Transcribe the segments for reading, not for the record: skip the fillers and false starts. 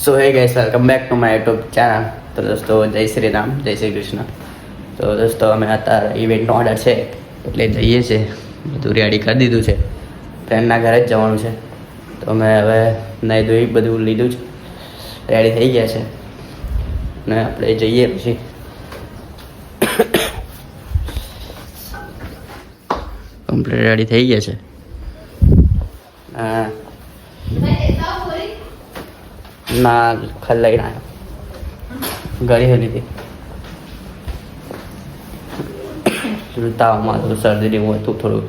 सो है guys, welcome back to my YouTube channel. तो दोस्तों जय श्री राम, जय श्री कृष्ण। तो दोस्तों અમે અત્યારે ઇવેન્ટનો ઓર્ડર છે એટલે જઈએ છે, બધું રેડી કરી દીધું છે, ફ્રેન્ડના ઘરે જ જવાનું છે। તો અમે હવે નહીં ધોઈ બધું લીધું છે, રેડી થઈ ગયા છે ને આપણે જઈએ પછી કમ્પ્લીટ રેડી થઈ ગયા છે। ના ખલ્લાઈ ના ઘરે લીધી તાવમાં તો શરદી જેવું હતું, થોડું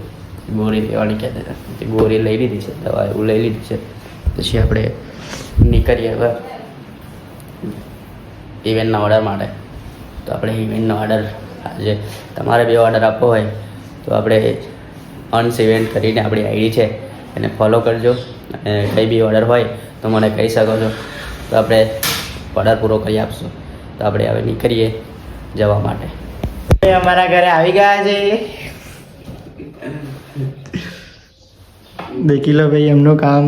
ગોળી લેવાની કહેતા હતા, ગોળી લઈ લીધી છે, દવા એવું લઈ લીધી છે। પછી આપણે નીકળીએ હવે ઇવેન્ટના ઓર્ડર માટે। તો આપણે ઇવેન્ટનો ઓર્ડર આજે તમારે બી ઓર્ડર આપવો હોય તો આપણે અન્સ ઇવેન્ટ કરીને આપણી આઈડી છે એને ફોલો કરજો, અને કંઈ બી ઓર્ડર હોય તો મને કહી શકો છો, તો આપણે ઓર્ડર પૂરો કરી આપશું। તો આપણે હવે નીકળીએ જવા માટે। અમારા ઘરે આવી ગયા છે, દેખી લો ભાઈ એમનું કામ।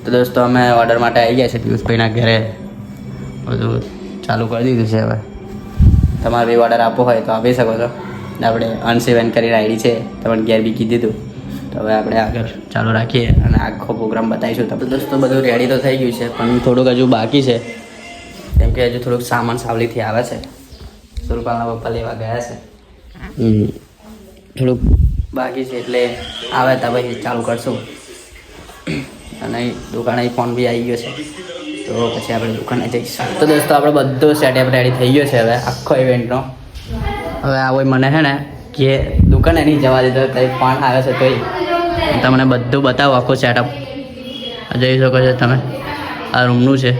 તો દોસ્તો અમે ઓર્ડર માટે આવી ગયા છે પિયુષભાઈના ઘરે, બધું ચાલુ કરી દીધું છે। હવે તમારે બી ઓર્ડર આપવો હોય તો આપી શકો છો। આપણે અન્સ ઇવેન્ટ કરીને આઈડી છે, તમને ઘેર બી કીધી દીધું। તો હવે આપણે આગળ ચાલુ રાખીએ અને આખો પ્રોગ્રામ બતાવીશું। તો દોસ્તો બધું રેડી તો થઈ ગયું છે, પણ થોડુંક હજુ બાકી છે, કેમ કે હજુ થોડુંક સામાન સાવલીથી આવે છે। સુરપાલના પપ્પા લેવા ગયા છે, થોડુંક બાકી છે, એટલે આવે તો પછી ચાલુ કરશું। અને દુકાને ફોન બી આવી ગયો છે, તો પછી આપણે દુકાને જઈશું। તો દોસ્તો આપણે બધો સેટઅપ રેડી થઈ ગયો છે હવે આખો ઇવેન્ટનો। હવે આ કોઈ મને છે ને કે દુકાને નહીં જવા દીધો, કંઈ ફોન આવે છે તોય તમને બધું બતાવો, આખો સેટઅપ જોઈ શકો છો તમે। આ રૂમનું છે,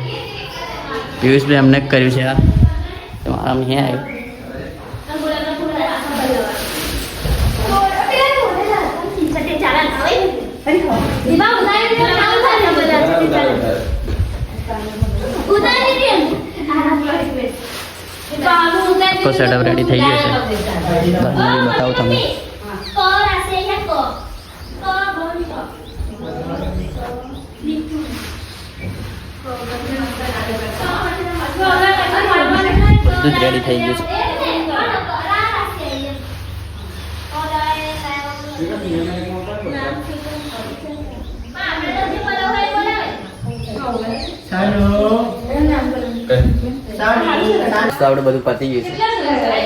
પિયુષભાઈ અમને કર્યું છે આ, તો આમ અહીંયા આવ્યું। આખો સેટઅપ રેડી થઈ ગયો છે, બતાવું તમને। બધું જ રેડી થઈ ગયું છે। તો આપણે બધું પતી ગયું છે,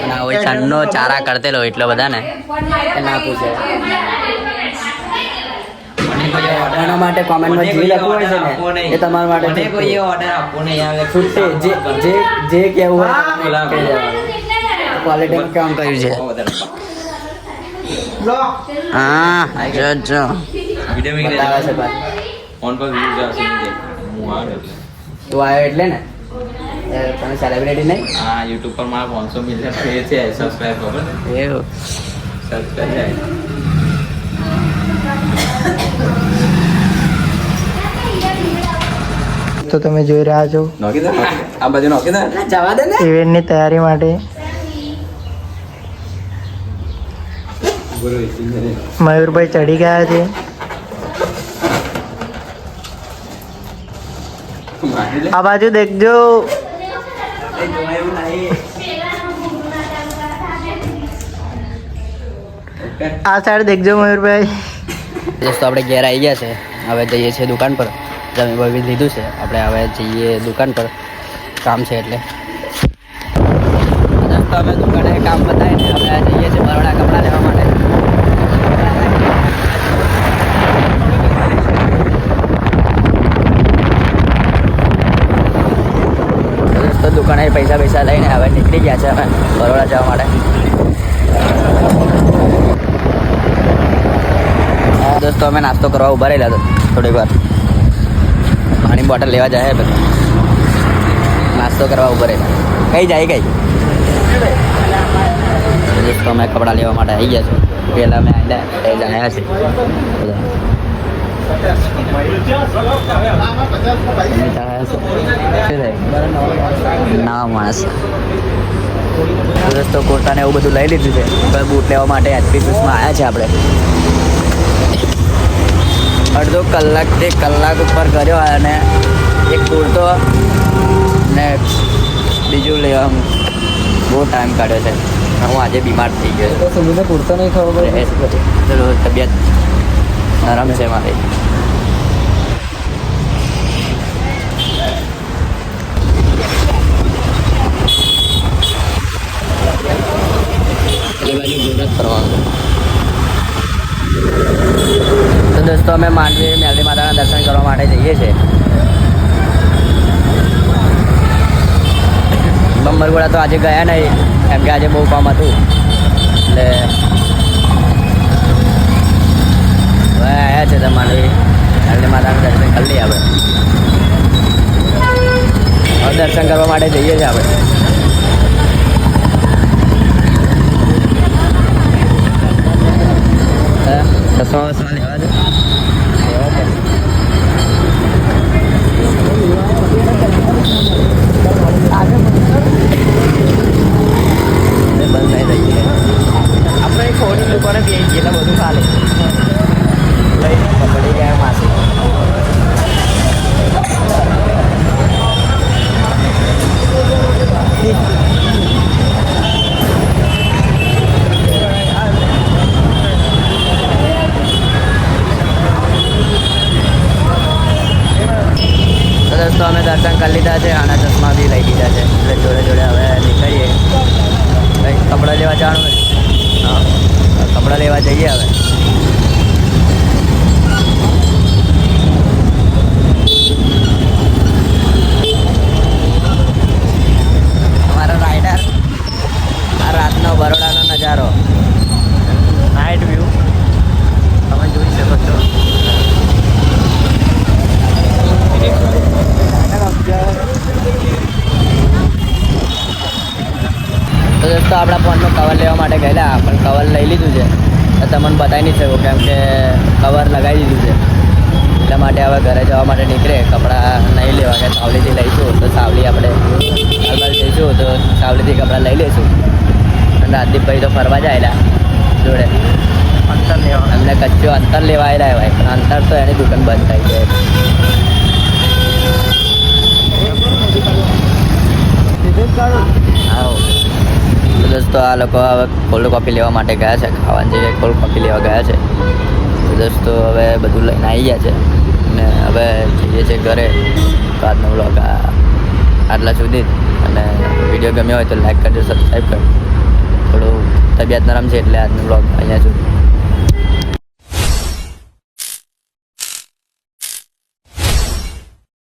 અને હવે ચાંદનો ચારા કરતેલો એટલો બધા ને ના પૂછે। એના માટે કોમેન્ટમાં જે લખવું હોય છે ને એ તમારા માટે કોઈ ઓર્ડર આપવો નહીં આવે, છૂટે જે કહેવું હોય ક્વોલિટીમાં કામ કર્યું છે। હા જો બતાવે છે ભાઈ, ઓન પર વ્યૂઝ આવશે હું આવ્યો તું આવ્યો એટલે ને તમે સેલિબ્રિટી નહીં? હા, યુટ્યુબ પર મારા 500 મિલિયન છે સબસ્ક્રાઇબ ખબર એવું સબસ્ક્રાઇબ જાય। તો તમે જોઈ રહ્યા છો નોકી દે આ બાજુ નોકી દે, જવા દે ને। ઇવેન્ટની તૈયારી માટે મયુરભાઈ ચડી ગયા છે। આ બાજુ દેખજો, આ સાઈડ દેખજો મયુરભાઈ। દોસ્તો આપણે ઘેર આવી ગયા છે, હવે જઈએ છીએ દુકાન પર। જમી બમી લીધું છે, આપણે હવે જઈએ દુકાન પર, કામ છે એટલે। દોસ્તો અમે દુકાને કામ બતાવીને હવે જઈએ છીએ બરોડા કપડાં લેવા માટે। દોસ્તો દુકાને પૈસા લઈને હવે નીકળી ગયા છે અમે બરોડા જવા માટે। દોસ્તો અમે નાસ્તો કરવા ઊભા રહેલા હતા થોડીક વાર, પાણી બોટલ લેવા જાય બધા, નાસ્તો કરવા ઊભા રહેલા। કઈ જાય કઈ દોસ્તો અમે કપડાં લેવા માટે આવી ગયા છે, પહેલાં અમે આવ્યા છે નવા માણસ। દોસ્તો કુર્તાને એવું બધું લઈ લીધું છે, બૂટ લેવા માટે એચપી શૂઝમાં આવ્યા છે આપણે। અડધો કલાકથી કલાક ઉપર કર્યો અને એક કુર્તો ને બીજું લેવા બહુ ટાઈમ કાઢ્યો છે. હું આજે બીમાર થઈ ગયો તો સુમીને કુર્તો નહીં ખબર ચલો તબિયત નરમ છે મારી. તો દોસ્તો અમે માંડવી મેલડી માતાના દર્શન કરવા માટે જઈએ છીએ. બંબરગોળા તો આજે ગયા નહીં કેમ કે આજે બહુ કામ હતું એટલે હવે આવ્યા છે તો માંડવી મેલડી માતાના દર્શન કરી લઈએ આપણે. હવે દર્શન કરવા માટે જઈએ છીએ આપણે. ચશ્મા વસમાં લેવા છે બંધ નહીં થઈ ગઈ આપણે ખોટી લોકોને બી એટલે બધું ચાલે લઈને પકડી ગયા માસી. દોસ્તો અમે દર્શન કરી લીધા છે. આના ચશ્મા બી લઈ લીધા છે એટલે જોડે જોડે હવે નીકળીએ. કંઈ કપડાં લેવા જવાનું ને હા કપડાં લેવા જઈએ હવે. અમારો રાઇડર આ રાતનો બરોડાનો નજારો નાઇટ વ્યૂ તમે જોઈ શકો છો. તો દોસ્તો આપણા ફોનનું કવર લેવા માટે ગયેલા પણ કવર લઈ લીધું છે તો તમને બતાવી નહીં શકું કેમ કે કવર લગાવી દીધું છે એટલા માટે હવે ઘરે જવા માટે નીકળે. કપડાં નહીં લેવા કે સાવલીથી લઈશું તો સાવલી આપણે હાલમાં જઈશું તો સાવલીથી કપડાં લઈ લઈશું. અને રાજદીપભાઈ તો ફરવા જાયેલા જોડે અંતર લેવા એમને કચ્ચું અંતર લેવા આવેલા ભાઈ પણ અંતર તો એની દુકાન બંધ થઈ ગઈ. આવો તો દોસ્તો આ લોકો હવે કોલ્ડ કોફી લેવા માટે ગયા છે. ખાવાની જગ્યાએ કોલ્ડ કોફી લેવા ગયા છે. તો દોસ્તો હવે બધું લઈને આવી ગયા છે અને હવે જઈએ છીએ ઘરે. તો આજનો વ્લોગ આટલા સુધી જ. અને વિડીયો ગમ્યો હોય તો લાઈક કરજો, સબસ્ક્રાઈબ કરજો. થોડું તબિયત નરમ છે એટલે આજનો વ્લોગ અહીંયા સુધી.